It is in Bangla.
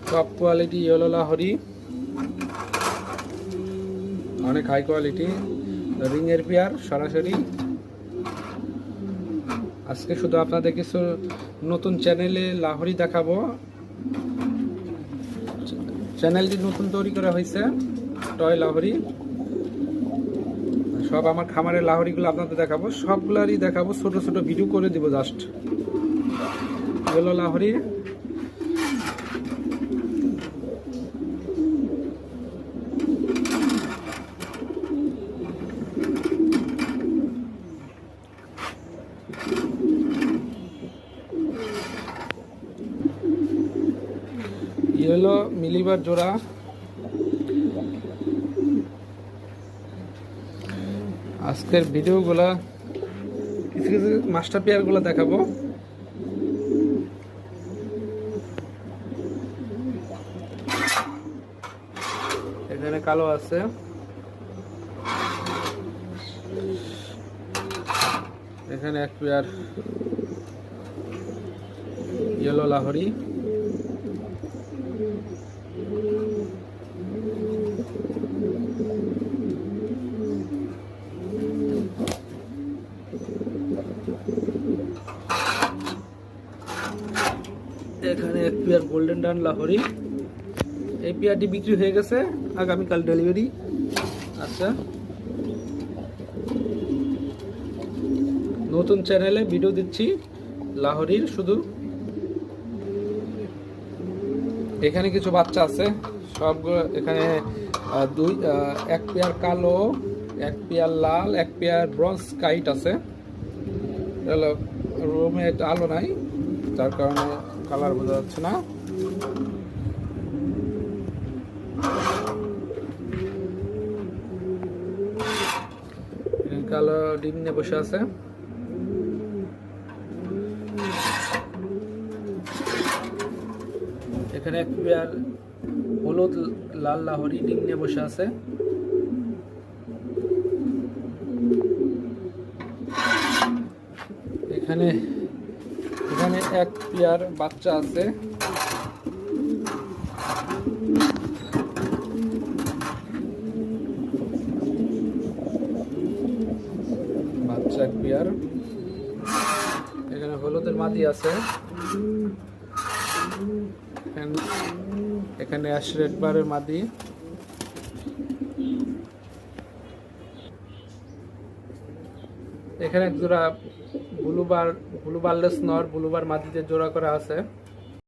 টপ কোয়ালিটি ইয়েলো লাহোরি, অনেক হাই কোয়ালিটি রিংয়ের পেয়ার সরাসরি। আজকে শুধু আপনাদের কিছু নতুন চ্যানেলে লাহোরি দেখাবো। চ্যানেলটি নতুন তৈরি করা হয়েছে, টয় লাহোরি। সব আমার খামারের লাহোরিগুলো আপনাদের দেখাবো, সবগুলারই দেখাবো, ছোট ছোট ভিডিও করে দিব। জাস্ট ইয়েলো লাহোরি, ইয়েলো মিলিবার জোড়া, আজকের ভিডিওগুলা কিছু কিছু মাস্টার পেয়ারগুলো দেখাবো। এখানে কালো আছে, এখানে এক পেয়ার ইয়েলো লাহোরি, এখানে এক পেয়ার গোল্ডেন ডান লাহোরি। এই পেয়ারটি বিক্রি হয়ে গেছে, আগামীকাল ডেলিভারি। আচ্ছা, নতুন চ্যানেলে ভিডিও দিচ্ছি লাহোরির শুধু। এখানে কিছু বাচ্চা আছে, সবগুলো এখানে এক পেয়ার কালো, এক পেয়ার লাল, এক পেয়ার ব্রঞ্জ কাইট আছে। রুমে আলো নাই, তার কারণে কালার বোঝা যাচ্ছে না। কালো ডিম নিয়ে বসে আছে। এখানে এক পেয়ার হলুদ লাল লাহোরি ডিম নিয়ে বসে আছে। এখানে এখানে এক পেয়ার বাচ্চা আছে। বাচ্চা এক পেয়ার। এখানে হলুদের মাদি আছে। এখানে রেড বারের মাদি। এখানে এক জোড়া ব্লু বারলেস নর, ব্লু বার মাদিতে জোড়া করা আছে।